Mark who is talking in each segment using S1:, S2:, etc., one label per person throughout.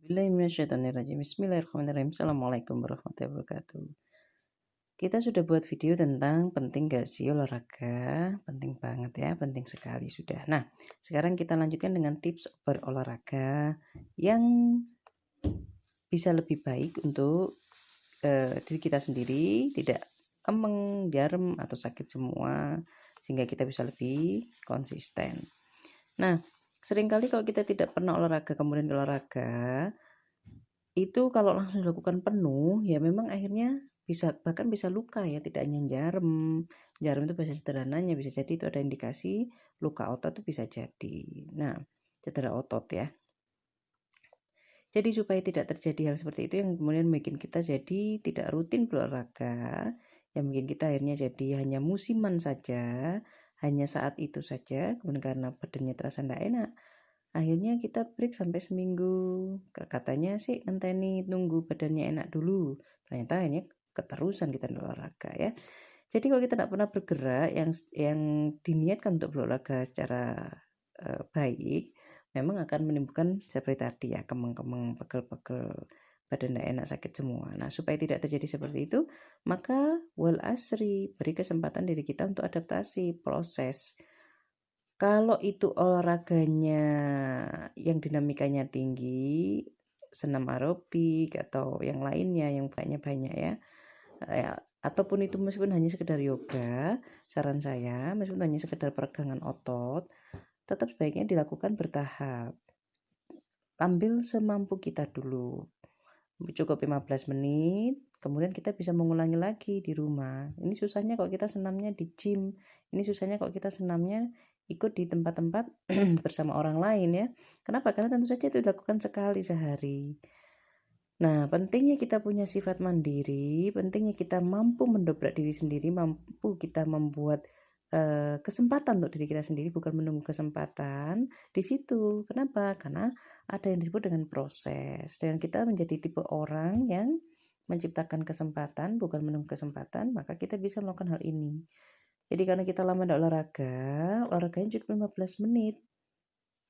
S1: Bismillahirrahmanirrahim. Bismillahirrahmanirrahim. Assalamualaikum warahmatullahi wabarakatuh. Kita sudah buat video tentang penting gak sih olahraga. Penting banget ya, penting sekali sudah. Nah, sekarang kita lanjutkan dengan tips berolahraga yang bisa lebih baik untuk diri kita sendiri, tidak emeng, jarem, atau sakit semua, sehingga kita bisa lebih konsisten. Nah, seringkali kalau kita tidak pernah olahraga kemudian olahraga, itu kalau langsung dilakukan penuh ya memang akhirnya bahkan bisa luka ya, tidak hanya jarum itu bahasa sederhananya, bisa jadi itu ada indikasi luka otot itu bisa jadi. Nah, cedera otot ya. Jadi supaya tidak terjadi hal seperti itu yang kemudian bikin kita jadi tidak rutin berolahraga, yang bikin kita akhirnya jadi hanya musiman saja, hanya saat itu saja, kemudian karena badannya terasa tidak enak, akhirnya kita break sampai seminggu. Katanya sih ngenteni tunggu badannya enak dulu, ternyata ini keterusan kita olahraga ya. Jadi kalau kita tidak pernah bergerak, yang diniatkan untuk berolahraga secara baik, memang akan menimbulkan seperti tadi ya, kemeng-kemeng, pegel-pegel, badan tidak enak, sakit semua. Nah, supaya tidak terjadi seperti itu, maka wal asri, beri kesempatan diri kita untuk adaptasi proses. Kalau itu olahraganya yang dinamikanya tinggi, senam aerobik atau yang lainnya yang banyak ya, ataupun itu meskipun hanya sekedar yoga, saran saya meskipun hanya sekedar peregangan otot, tetap sebaiknya dilakukan bertahap. Ambil semampu kita dulu. Cukup 15 menit, kemudian kita bisa mengulangi lagi di rumah. Ini susahnya kok kita senamnya di gym. Ini susahnya kok kita senamnya ikut di tempat-tempat bersama orang lain ya. Kenapa? Karena tentu saja itu dilakukan sekali sehari. Nah, pentingnya kita punya sifat mandiri, pentingnya kita mampu mendobrak diri sendiri, mampu kita membuat kesempatan untuk diri kita sendiri, bukan menunggu kesempatan di situ. Kenapa? Karena ada yang disebut dengan proses. Dan kita menjadi tipe orang yang menciptakan kesempatan, bukan menunggu kesempatan, maka kita bisa melakukan hal ini. Jadi karena kita lama tidak olahraganya cukup 15 menit.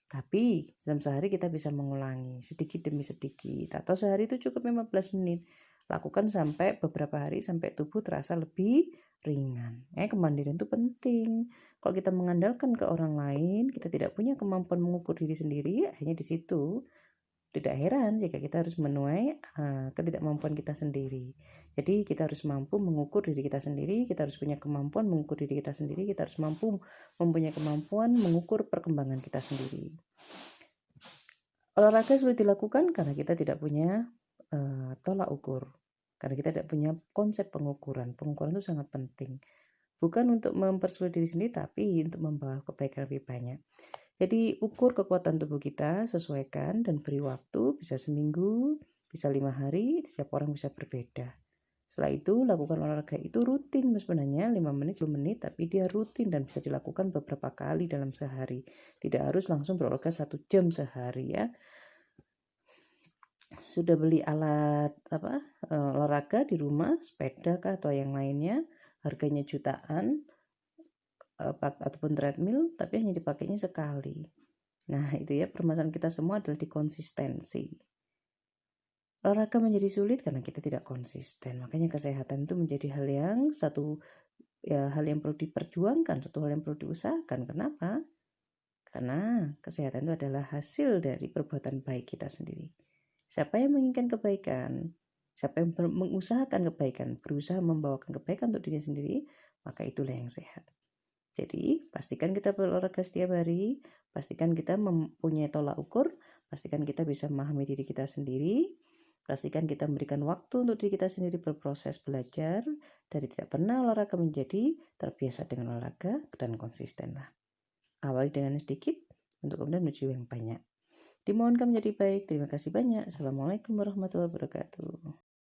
S1: Tapi dalam sehari kita bisa mengulangi sedikit demi sedikit, atau sehari itu cukup 15 menit. Lakukan sampai beberapa hari sampai tubuh terasa lebih ringan. Kemandirian itu penting. Kalau kita mengandalkan ke orang lain, kita tidak punya kemampuan mengukur diri sendiri, akhirnya di situ tidak heran jika kita harus menuai ketidakmampuan kita sendiri. Jadi kita harus mampu mengukur diri kita sendiri, kita harus punya kemampuan mengukur diri kita sendiri, kita harus mampu mempunyai kemampuan mengukur perkembangan kita sendiri. Olahraga sulit dilakukan karena kita tidak punya tolak ukur, karena kita tidak punya konsep pengukuran. Pengukuran itu sangat penting, bukan untuk mempersulit diri sendiri, tapi untuk membawa kebaikan lebih banyak. Jadi ukur kekuatan tubuh kita, sesuaikan dan beri waktu, bisa seminggu, bisa 5 hari, setiap orang bisa berbeda. Setelah itu lakukan olahraga itu rutin, sebenarnya 5 menit, 10 menit, tapi dia rutin dan bisa dilakukan beberapa kali dalam sehari. Tidak harus langsung berolahraga 1 jam sehari ya. Sudah beli alat olahraga di rumah, sepeda kah atau yang lainnya, harganya jutaan, ataupun treadmill, tapi hanya dipakainya sekali. Nah, itu ya, permasalahan kita semua adalah di konsistensi. Olahraga menjadi sulit karena kita tidak konsisten. Makanya kesehatan itu menjadi hal yang hal yang perlu diperjuangkan, satu hal yang perlu diusahakan. Kenapa? Karena kesehatan itu adalah hasil dari perbuatan baik kita sendiri. Siapa yang menginginkan kebaikan, siapa yang mengusahakan kebaikan, berusaha membawakan kebaikan untuk diri sendiri, maka itulah yang sehat. Jadi, pastikan kita berolahraga setiap hari, pastikan kita mempunyai tolak ukur, pastikan kita bisa memahami diri kita sendiri, pastikan kita memberikan waktu untuk diri kita sendiri berproses belajar, dari tidak pernah olahraga menjadi terbiasa dengan olahraga dan konsistenlah. Awali dengan sedikit, untuk kemudian menuju yang banyak. Dimohonkan menjadi baik. Terima kasih banyak. Assalamualaikum warahmatullahi wabarakatuh.